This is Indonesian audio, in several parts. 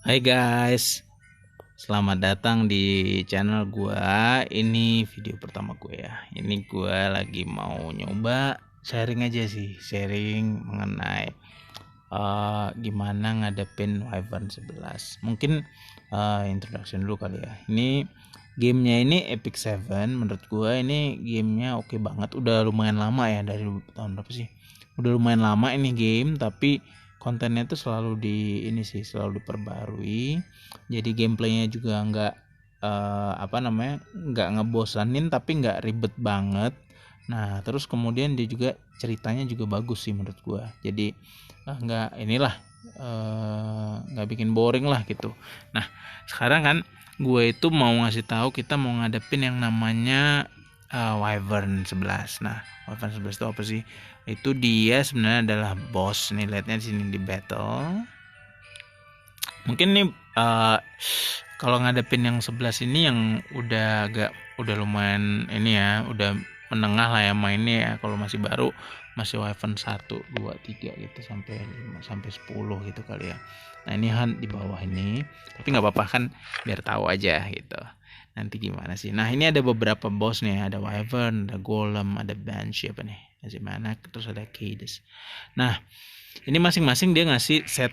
Hai guys, selamat datang di channel gua. Ini video pertama gue ya. Ini gua lagi mau nyoba sharing aja sih, sharing mengenai gimana ngadepin Wyvern 11. Mungkin introduction dulu kali ya. Ini gamenya ini Epic Seven. Menurut gua ini gamenya oke banget. Udah lumayan lama ya, dari tahun berapa sih? Udah lumayan lama ini game, tapi kontennya tuh selalu selalu diperbarui. Jadi gameplaynya juga nggak ngebosanin tapi nggak ribet banget. Nah terus kemudian dia juga ceritanya juga bagus sih menurut gua. Jadi nggak bikin boring lah gitu. Nah sekarang kan gue itu mau ngasih tahu, kita mau ngadepin yang namanya Wyvern 11. Nah Wyvern 11 itu apa sih? Itu dia sebenarnya adalah boss nih, lihatnya di sini di battle. Mungkin nih kalau ngadepin yang 11 ini yang udah lumayan ini ya, udah menengah lah ya mainnya ya. Kalau masih baru masih Wyvern 1, 2, 3 gitu sampai 5 sampai 10 gitu kali ya. Nah, ini Han di bawah ini. Tapi nggak apa-apa kan, biar tahu aja gitu. Nanti gimana sih. Nah, ini ada beberapa boss nih, ada Wyvern, ada Golem, ada Banshee apa nih? Mana terus ada Kades. Nah, ini masing-masing dia ngasih set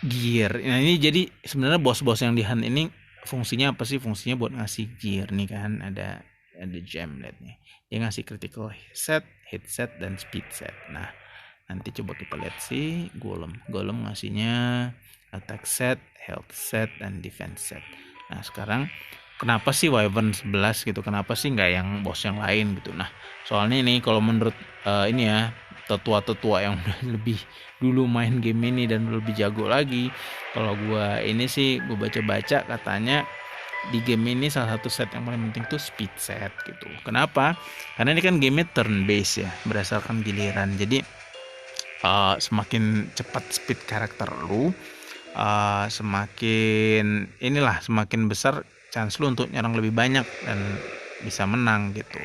gear. Nah ini jadi sebenarnya bos-bos yang di hunt ini fungsinya apa sih? Fungsinya buat ngasih gear nih kan, ada gem, lihat nih. Dia ngasih critical set, hit set, dan speed set. Nah nanti coba kita lihat sih Golem. Golem ngasihnya attack set, health set, dan defense set. Nah sekarang kenapa sih Wyvern 11 gitu? Kenapa sih nggak yang bos yang lain gitu? Nah soalnya ini kalau menurut ini ya, tetua-tetua yang lebih dulu main game ini dan lebih jago lagi, kalau gue baca-baca katanya di game ini salah satu set yang paling penting tuh speed set gitu. Kenapa? Karena ini kan gamenya turn based ya, berdasarkan giliran. Jadi semakin cepat speed karakter lu, semakin besar chance lu untuk nyerang lebih banyak dan bisa menang gitu.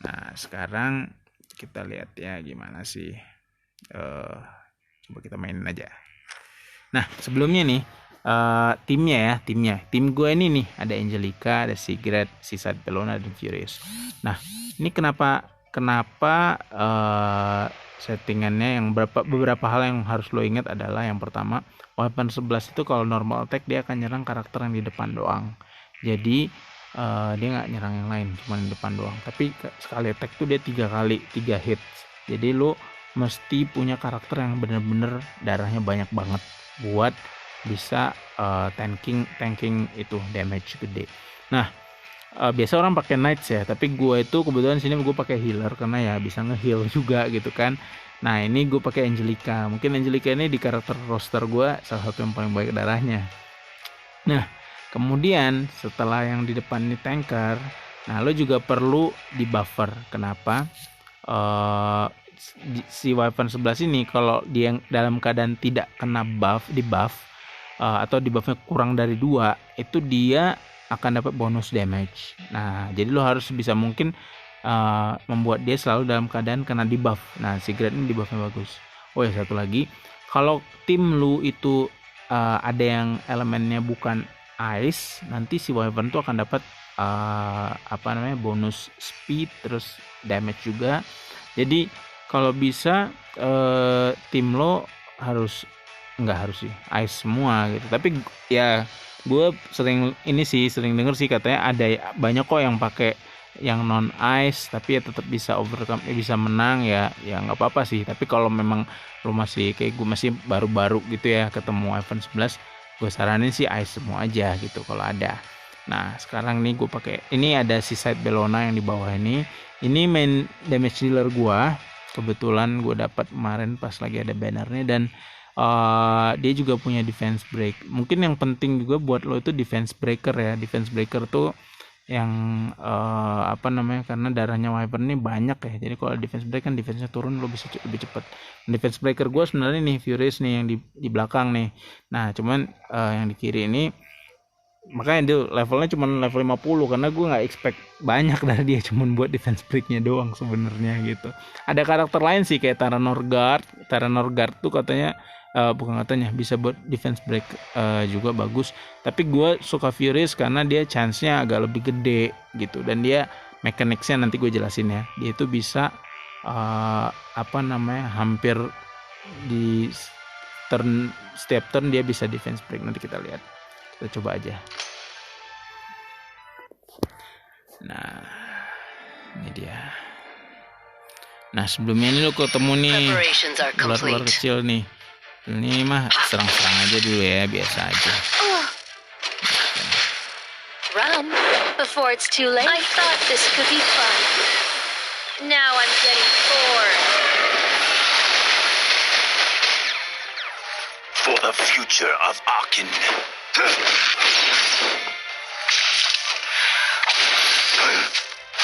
Nah sekarang kita lihat ya gimana sih. Coba kita mainin aja. Nah sebelumnya nih timnya tim gue ini nih ada Angelica, ada Sigrid, Seaside Bellona, dan Furious. Nah ini kenapa settingannya, yang beberapa hal yang harus lo ingat adalah yang pertama, Weapon 11 itu kalau normal attack dia akan nyerang karakter yang di depan doang. Jadi dia nggak nyerang yang lain, cuma di depan doang. Tapi sekali attack tuh dia 3 hits. Jadi lo mesti punya karakter yang bener-bener darahnya banyak banget buat bisa tanking itu damage gede. Nah biasa orang pakai knights ya, tapi gue itu kebetulan sini gue pakai healer karena ya bisa nge-heal juga gitu kan. Nah ini gue pakai Angelica. Mungkin Angelica ini di karakter roster gue salah satu yang paling baik darahnya. Nah kemudian setelah yang di depan ini tanker, nah lo juga perlu di buffer. Kenapa? Si Wyvern 11 ini kalau dia dalam keadaan tidak kena di buff atau di buffnya kurang dari 2, itu dia akan dapat bonus damage. Nah jadi lo harus bisa mungkin membuat dia selalu dalam keadaan kena di buff. Nah si Grant ini di buffnya bagus. Oh ya satu lagi, kalau tim lu itu ada yang elemennya bukan ice, nanti si Wyvern tuh akan dapat bonus speed terus damage juga. Jadi kalau bisa tim lo nggak harus sih ice semua gitu. Tapi ya gue sering denger sih katanya ada banyak kok yang pakai yang non ice tapi ya tetap bisa overcome, bisa menang ya nggak apa-apa sih. Tapi kalau memang lo masih kayak gue masih baru-baru gitu ya ketemu iPhone 11, gue saranin sih ice semua aja gitu kalau ada. Nah sekarang nih gue pakai ini, ada Seaside Bellona yang di bawah ini main damage dealer gue. Kebetulan gue dapat kemarin pas lagi ada bannernya, dan dia juga punya defense break. Mungkin yang penting juga buat lo itu defense breaker ya. Defense breaker tuh yang karena darahnya Wyvern ini banyak ya. Jadi kalau defense break kan defense-nya turun, lo bisa lebih cepat. Defense breaker gue sebenarnya nih Furious nih yang di belakang nih. Nah cuman yang di kiri ini makanya dia levelnya cuma level 50 karena gue nggak expect banyak dari dia, cuma buat defense breaknya doang sebenarnya gitu. Ada karakter lain sih kayak Terra Norgard tuh katanya bukan katanya bisa buat defense break juga bagus, tapi gue suka Furious karena dia chance-nya agak lebih gede gitu, dan dia mechanics-nya nanti gue jelasin ya. Dia itu bisa hampir di setiap turn dia bisa defense break. Nanti kita lihat, kita coba aja. Nah, ini dia. Nah, sebelumnya ini lo ketemu nih ular-ular kecil nih. Ini mah serang-serang aja dulu ya, biasa aja. Run before it's too late. I thought this could be fun. Now I'm getting bored. For the future of Aachen.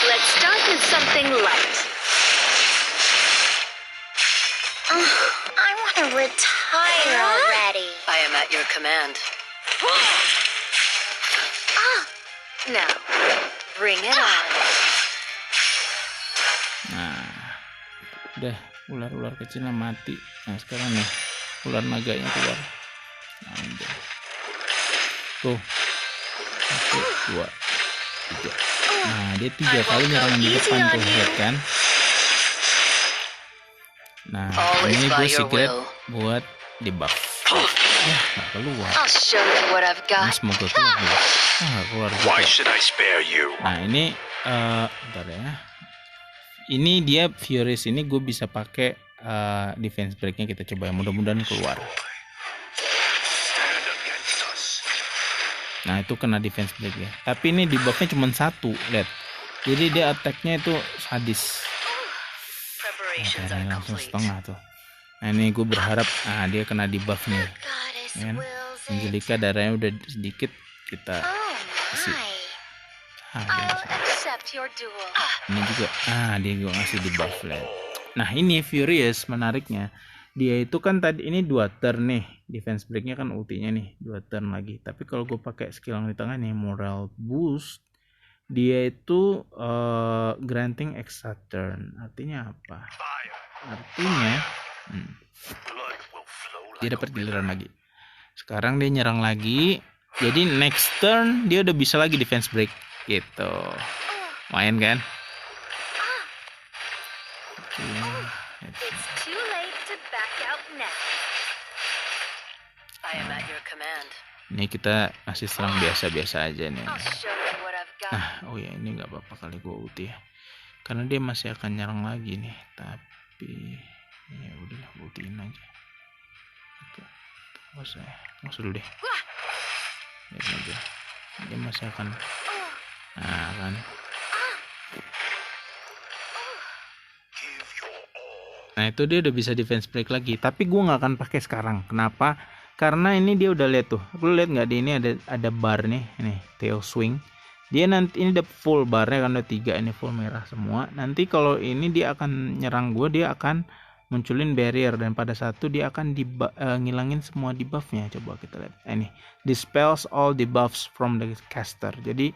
Let's start with something light. I want to retire already. I am at your command. Now, bring it on. Nah, udah ular-ular kecilnya mati. Nah, sekarang nih ular naganya keluar. Nah, udah. Tuh. 1, 2, 3. Nah, dia 3 kali nyerangan di depan tuh, lihat kan? Nah, ini gue secret buat di buff. Nggak keluar. Ini semoga keluar dulu. Keluar juga. Why should I spare you? Nah, ini bentar ya. Ini dia Furious ini gue bisa pakai defense breaknya, kita coba ya, mudah-mudahan keluar. Nah, itu kena defense break ya. Tapi ini di buffnya cuma 1, lihat. Jadi dia attacknya itu sadis. Nah, langsung setengah tuh. Nah, ini gue berharap dia kena di buff nih. Ya, Angelica darahnya udah sedikit, kita kasih. Ini juga dia gue ngasih di buff lah. Nah, ini Furious menariknya. Dia itu kan tadi ini 2 turn nih. Defense breaknya kan ultinya nih 2 turn lagi. Tapi kalau gue pakai skill yang di tengah nih, Moral Boost, dia itu granting extra turn. Artinya apa? Artinya dia dapat giliran lagi. Sekarang dia nyerang lagi. Jadi next turn dia udah bisa lagi defense break gitu. Main kan? It's too late to back out now. I am at your command. Ini kita masih serang biasa-biasa aja nih. I'll show you what I've got. Oh ya, ini nggak apa-apa kali gue ulti ya. Karena dia masih akan nyerang lagi nih. Tapi ya udahlah, gue ultiin aja. Nggak usah dulu deh. Lihat aja. Dia masih akan. Nah kan. Nah, itu dia udah bisa defense break lagi. Tapi gue nggak akan pakai sekarang. Kenapa? Karena ini dia udah lihat tuh. Lu lihat nggak di ini ada bar nih, tail swing. Dia nanti ini udah full barnya kan, udah 3 ini full merah semua. Nanti kalau ini dia akan nyerang gue, dia akan munculin barrier, dan pada satu dia akan ngilangin semua debuffnya. Coba kita lihat. Ini dispels all debuffs from the caster. Jadi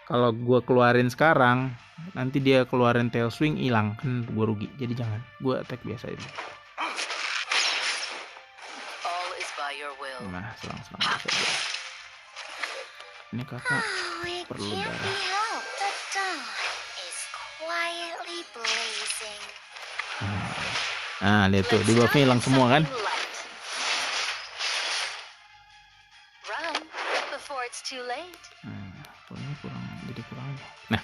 kalau gue keluarin sekarang, nanti dia keluarin tail swing, hilang, kan gue rugi. Jadi jangan, gue attack biasa ini. Nah, serang-serang biasa aja. Ini kakak perlu darah. Nah, lihat tuh, debuffnya hilang semua kan? Ini kurang aja. Nah,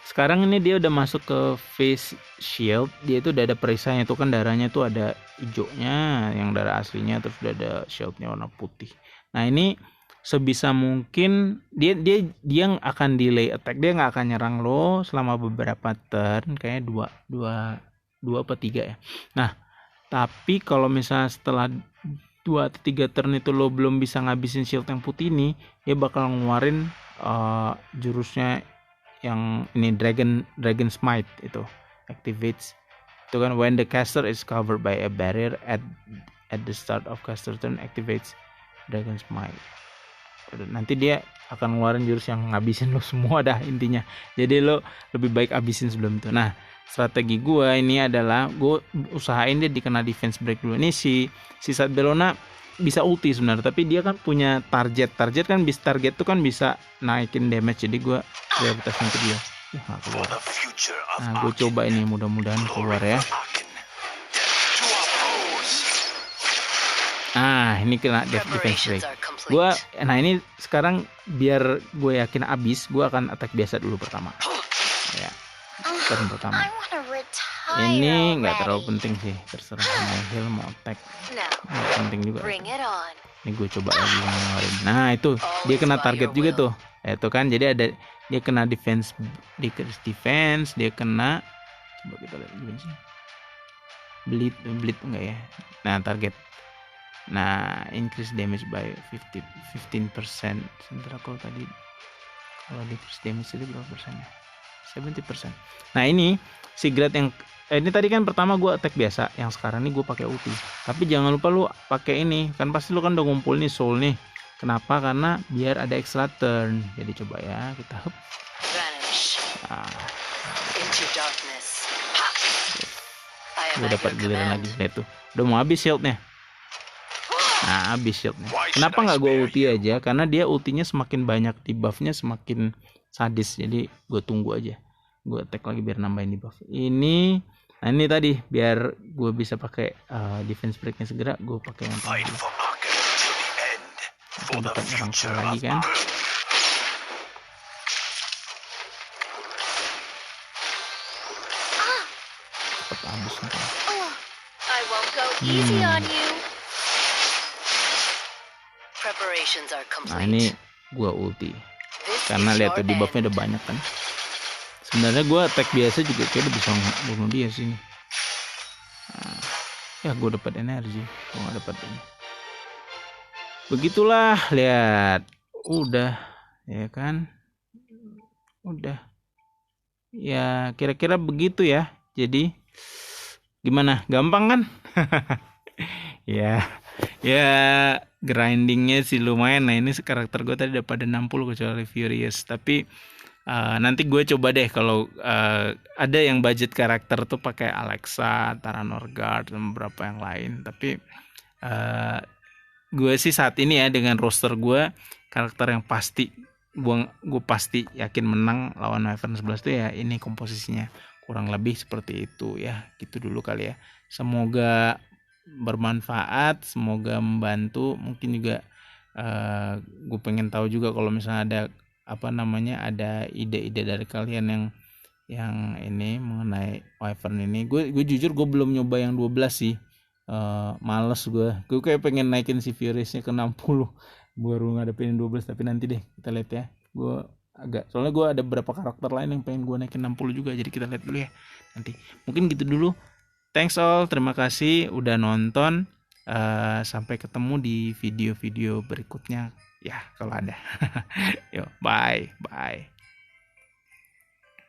sekarang ini dia udah masuk ke face shield. Dia itu udah ada perisainya tuh kan, darahnya tuh ada hijaunya yang darah aslinya, terus udah ada shieldnya warna putih. Nah, ini sebisa mungkin dia akan delay attack. Dia nggak akan nyerang lo selama beberapa turn, kayaknya dua apa 3 ya. Nah, tapi kalau misalnya setelah 2 atau 3 turn itu lo belum bisa ngabisin shield yang putih ini, dia bakal ngeluarin jurusnya yang ini Dragon Smite, itu activates. Itu kan when the caster is covered by a barrier at the start of caster turn, activates Dragon Smite. Nanti dia akan ngeluarin jurus yang ngabisin lo semua dah intinya. Jadi lo lebih baik abisin sebelum itu. Nah, strategi gue ini adalah gue usahain dia dikena defense break dulu. Ini si Sad Bellona bisa ulti sebenarnya, tapi dia kan punya target kan, bisa target tuh kan bisa naikin damage, jadi gue prioritasin ke dia. For the future of Nah, gue coba ini, mudah-mudahan keluar ya. Arkin. To oppose. Nah, ini kena defense break. Gua, nah ini sekarang biar gue yakin abis, gue akan attack biasa dulu pertama. Ya, turn pertama. I wanna retire Ini nggak terlalu already. penting sih, terserah mau heal mau attack, Now, nggak penting juga. bring it on. Ini gue coba lagi ngeluarin. Nah itu dia kena target juga tuh. Itu kan, jadi ada dia kena defense, dia kena. Coba kita lihat gimana sih. Bleed enggak ya? Nah target. Nah increase damage by 15%. Sementara kalau tadi decrease damage itu berapa persennya? 70%. Nah ini si grade yang ini tadi kan pertama gue attack biasa, yang sekarang ini gue pakai ulti. Tapi jangan lupa lu pakai ini, kan pasti lu kan udah ngumpul nih soul nih. Kenapa? Karena biar ada extra turn. Jadi coba ya kita hop. Vanish Nah, into darkness. I am gue at dapat your giliran command. lagi. Lihat tuh, udah mau habis shieldnya. Nah habis shieldnya. Kenapa nggak gue ulti aja? Karena dia ultinya semakin banyak, debuffnya semakin sadis. Jadi gue tunggu aja. Gue attack lagi biar nambahin debuff. Nah ini tadi biar gue bisa pakai defense breaknya segera, gue pakai yang Fight tadi. for Arkin to the end. For the Dapat orang future lagi of kan. Arkin. Cepet habis nih. I won't go easy on you. Preparations are Nah ini complete. gue ulti. This Karena is lihat your tuh debuffnya end. udah banyak kan. Sebenarnya gue attack biasa juga kayak udah bisa bunuh dia sini. Nah, ya gue dapat energi, gue nggak dapat ini. Begitulah, lihat, udah, ya kan, udah, ya kira-kira begitu ya. Jadi gimana? Gampang kan? Ya, ya grindingnya sih lumayan. Nah ini karakter gue tadi udah pada 60 kecuali Furious, tapi nanti gue coba deh kalau ada yang budget karakter tuh pakai Alexa, Tara Norgard dan beberapa yang lain. Tapi gue sih saat ini ya dengan roster gue, karakter yang pasti gue pasti yakin menang lawan Wyvern 11 tuh ya ini komposisinya, kurang lebih seperti itu ya. Gitu dulu kali ya. Semoga bermanfaat, semoga membantu. Mungkin juga gue pengen tahu juga kalau misalnya ada ada ide-ide dari kalian yang ini mengenai Wyvern ini. Gue jujur gue belum nyoba yang 12 sih. Males gue kayak pengen naikin si Furiousnya ke 60 baru ngadepin 12, tapi nanti deh kita lihat ya. Soalnya gue ada beberapa karakter lain yang pengen gue naikin 60 juga, jadi kita lihat dulu ya nanti. Mungkin gitu dulu. Thanks all, terima kasih udah nonton. Sampai ketemu di video-video berikutnya ya kalau ada. Yo, bye.